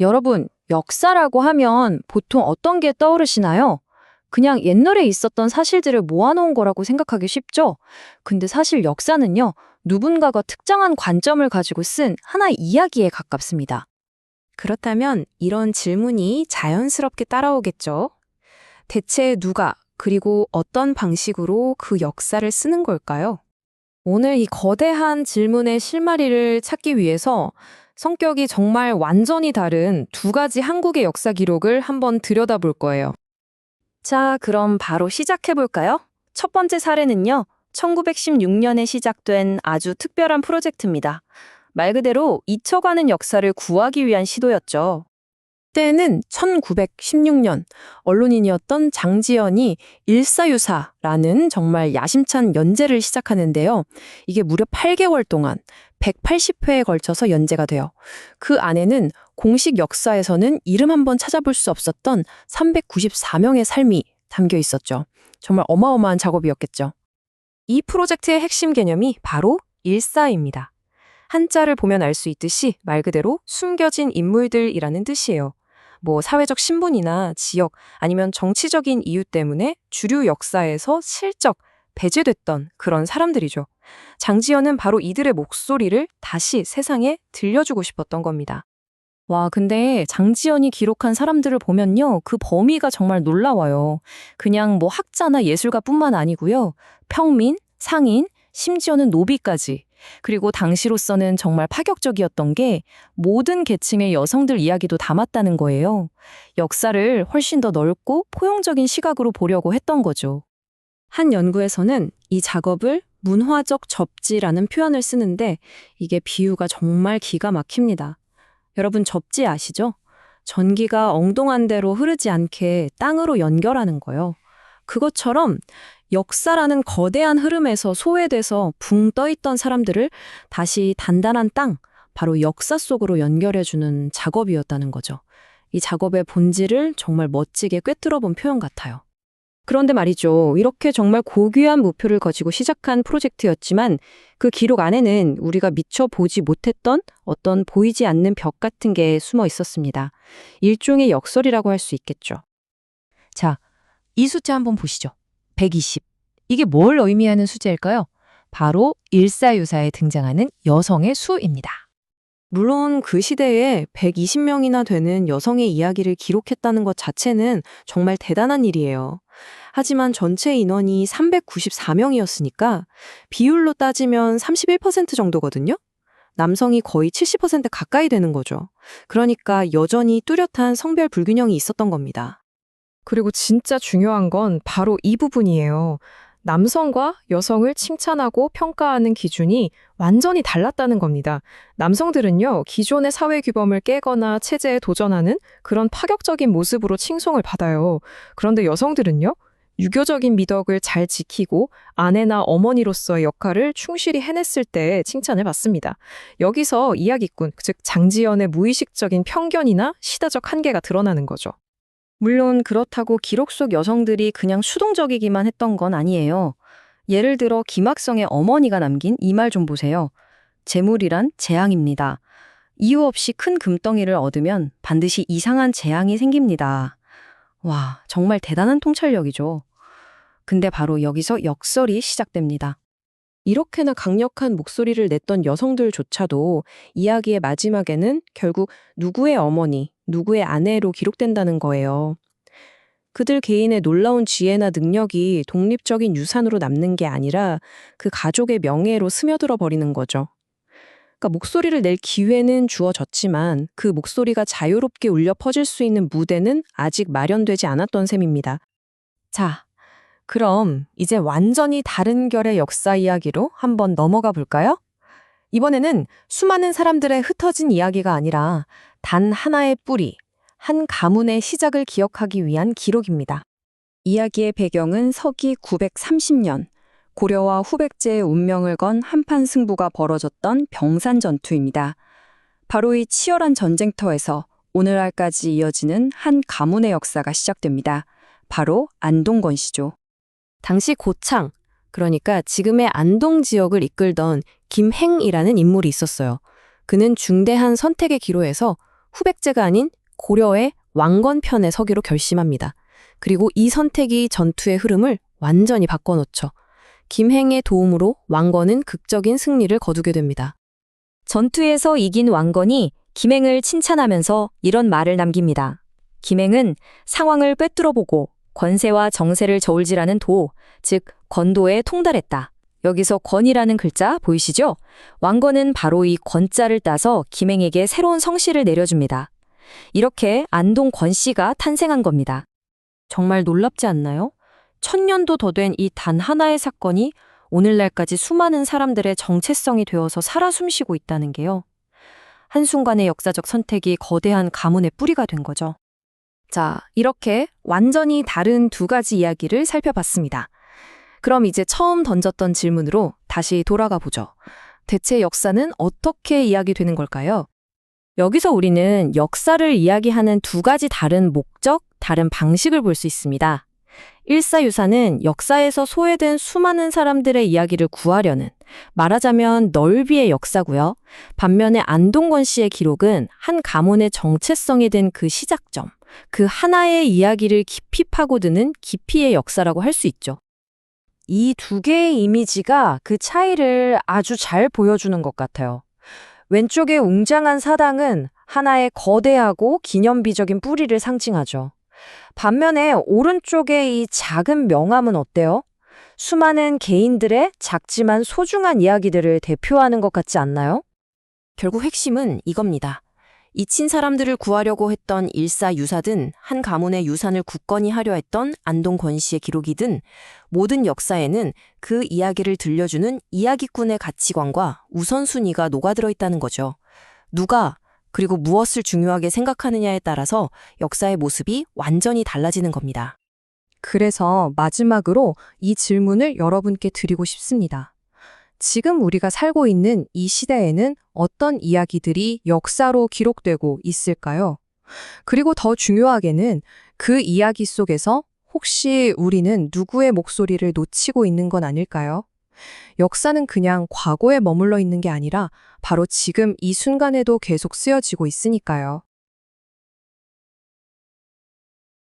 여러분, 역사라고 하면 보통 어떤 게 떠오르시나요? 그냥 옛날에 있었던 사실들을 모아놓은 거라고 생각하기 쉽죠? 근데 사실 역사는요, 누군가가 특정한 관점을 가지고 쓴 하나의 이야기에 가깝습니다. 그렇다면 이런 질문이 자연스럽게 따라오겠죠. 대체 누가, 그리고 어떤 방식으로 그 역사를 쓰는 걸까요? 오늘 이 거대한 질문의 실마리를 찾기 위해서 성격이 정말 완전히 다른 두 가지 한국의 역사 기록을 한번 들여다볼 거예요. 자, 그럼 바로 시작해볼까요? 첫 번째 사례는요, 1916년에 시작된 아주 특별한 프로젝트입니다. 말 그대로 잊혀가는 역사를 구하기 위한 시도였죠. 때는 1916년 언론인이었던 장지연이 일사유사라는 정말 야심찬 연재를 시작하는데요. 이게 무려 8개월 동안 180회에 걸쳐서 연재가 돼요. 그 안에는 공식 역사에서는 이름 한번 찾아볼 수 없었던 394명의 삶이 담겨 있었죠. 정말 어마어마한 작업이었겠죠. 이 프로젝트의 핵심 개념이 바로 일사입니다. 한자를 보면 알 수 있듯이 말 그대로 숨겨진 인물들이라는 뜻이에요. 뭐 사회적 신분이나 지역 아니면 정치적인 이유 때문에 주류 역사에서 슬쩍 배제됐던 그런 사람들이죠. 장지연은 바로 이들의 목소리를 다시 세상에 들려주고 싶었던 겁니다. 와, 근데 장지연이 기록한 사람들을 보면요, 그 범위가 정말 놀라워요. 그냥 뭐 학자나 예술가뿐만 아니고요. 평민, 상인, 심지어는 노비까지. 그리고 당시로서는 정말 파격적이었던 게 모든 계층의 여성들 이야기도 담았다는 거예요. 역사를 훨씬 더 넓고 포용적인 시각으로 보려고 했던 거죠. 한 연구에서는 이 작업을 문화적 접지라는 표현을 쓰는데 이게 비유가 정말 기가 막힙니다. 여러분 접지 아시죠? 전기가 엉뚱한 데로 흐르지 않게 땅으로 연결하는 거요. 그것처럼 역사라는 거대한 흐름에서 소외돼서 붕 떠있던 사람들을 다시 단단한 땅, 바로 역사 속으로 연결해주는 작업이었다는 거죠. 이 작업의 본질을 정말 멋지게 꿰뚫어 본 표현 같아요. 그런데 말이죠. 이렇게 정말 고귀한 목표를 가지고 시작한 프로젝트였지만 그 기록 안에는 우리가 미처 보지 못했던 어떤 보이지 않는 벽 같은 게 숨어 있었습니다. 일종의 역설이라고 할 수 있겠죠. 자, 이 숫자 한번 보시죠. 120. 이게 뭘 의미하는 숫자일까요? 바로 일사유사에 등장하는 여성의 수입니다. 물론 그 시대에 120명이나 되는 여성의 이야기를 기록했다는 것 자체는 정말 대단한 일이에요. 하지만 전체 인원이 394명이었으니까 비율로 따지면 31% 정도거든요? 남성이 거의 70% 가까이 되는 거죠. 그러니까 여전히 뚜렷한 성별 불균형이 있었던 겁니다. 그리고 진짜 중요한 건 바로 이 부분이에요. 남성과 여성을 칭찬하고 평가하는 기준이 완전히 달랐다는 겁니다. 남성들은요, 기존의 사회 규범을 깨거나 체제에 도전하는 그런 파격적인 모습으로 칭송을 받아요. 그런데 여성들은요, 유교적인 미덕을 잘 지키고 아내나 어머니로서의 역할을 충실히 해냈을 때 칭찬을 받습니다. 여기서 이야기꾼, 즉 장지연의 무의식적인 편견이나 시대적 한계가 드러나는 거죠. 물론 그렇다고 기록 속 여성들이 그냥 수동적이기만 했던 건 아니에요. 예를 들어 김학성의 어머니가 남긴 이 말 좀 보세요. 재물이란 재앙입니다. 이유 없이 큰 금덩이를 얻으면 반드시 이상한 재앙이 생깁니다. 와, 정말 대단한 통찰력이죠. 근데 바로 여기서 역설이 시작됩니다. 이렇게나 강력한 목소리를 냈던 여성들조차도 이야기의 마지막에는 결국 누구의 어머니, 누구의 아내로 기록된다는 거예요. 그들 개인의 놀라운 지혜나 능력이 독립적인 유산으로 남는 게 아니라 그 가족의 명예로 스며들어 버리는 거죠. 그러니까 목소리를 낼 기회는 주어졌지만 그 목소리가 자유롭게 울려 퍼질 수 있는 무대는 아직 마련되지 않았던 셈입니다. 자, 그럼 이제 완전히 다른 결의 역사 이야기로 한번 넘어가 볼까요? 이번에는 수많은 사람들의 흩어진 이야기가 아니라 단 하나의 뿌리, 한 가문의 시작을 기억하기 위한 기록입니다. 이야기의 배경은 서기 930년, 고려와 후백제의 운명을 건 한판 승부가 벌어졌던 병산 전투입니다. 바로 이 치열한 전쟁터에서 오늘날까지 이어지는 한 가문의 역사가 시작됩니다. 바로 안동건 씨죠. 당시 고창, 그러니까 지금의 안동 지역을 이끌던 김행이라는 인물이 있었어요. 그는 중대한 선택의 기로에서 후백제가 아닌 고려의 왕건편에 서기로 결심합니다. 그리고 이 선택이 전투의 흐름을 완전히 바꿔놓죠. 김행의 도움으로 왕건은 극적인 승리를 거두게 됩니다. 전투에서 이긴 왕건이 김행을 칭찬하면서 이런 말을 남깁니다. 김행은 상황을 꿰뚫어보고 권세와 정세를 저울질하는 도, 즉 권도에 통달했다. 여기서 권이라는 글자 보이시죠? 왕건은 바로 이 권자를 따서 김행에게 새로운 성씨를 내려줍니다. 이렇게 안동 권씨가 탄생한 겁니다. 정말 놀랍지 않나요? 1000년도 더 된 이 단 하나의 사건이 오늘날까지 수많은 사람들의 정체성이 되어서 살아 숨쉬고 있다는 게요. 한순간의 역사적 선택이 거대한 가문의 뿌리가 된 거죠. 자, 이렇게 완전히 다른 두 가지 이야기를 살펴봤습니다. 그럼 이제 처음 던졌던 질문으로 다시 돌아가 보죠. 대체 역사는 어떻게 이야기되는 걸까요? 여기서 우리는 역사를 이야기하는 두 가지 다른 목적, 다른 방식을 볼 수 있습니다. 일사유사는 역사에서 소외된 수많은 사람들의 이야기를 구하려는, 말하자면 넓이의 역사고요. 반면에 안동건 씨의 기록은 한 가문의 정체성이 된 그 시작점, 그 하나의 이야기를 깊이 파고드는 깊이의 역사라고 할 수 있죠. 이 두 개의 이미지가 그 차이를 아주 잘 보여주는 것 같아요. 왼쪽의 웅장한 사당은 하나의 거대하고 기념비적인 뿌리를 상징하죠. 반면에 오른쪽의 이 작은 명함은 어때요? 수많은 개인들의 작지만 소중한 이야기들을 대표하는 것 같지 않나요? 결국 핵심은 이겁니다. 잊힌 사람들을 구하려고 했던 일사유사든 한 가문의 유산을 굳건히 하려 했던 안동 권 씨의 기록이든 모든 역사에는 그 이야기를 들려주는 이야기꾼의 가치관과 우선순위가 녹아들어 있다는 거죠. 누가 그리고 무엇을 중요하게 생각하느냐에 따라서 역사의 모습이 완전히 달라지는 겁니다. 그래서 마지막으로 이 질문을 여러분께 드리고 싶습니다. 지금 우리가 살고 있는 이 시대에는 어떤 이야기들이 역사로 기록되고 있을까요? 그리고 더 중요하게는 그 이야기 속에서 혹시 우리는 누구의 목소리를 놓치고 있는 건 아닐까요? 역사는 그냥 과거에 머물러 있는 게 아니라 바로 지금 이 순간에도 계속 쓰여지고 있으니까요.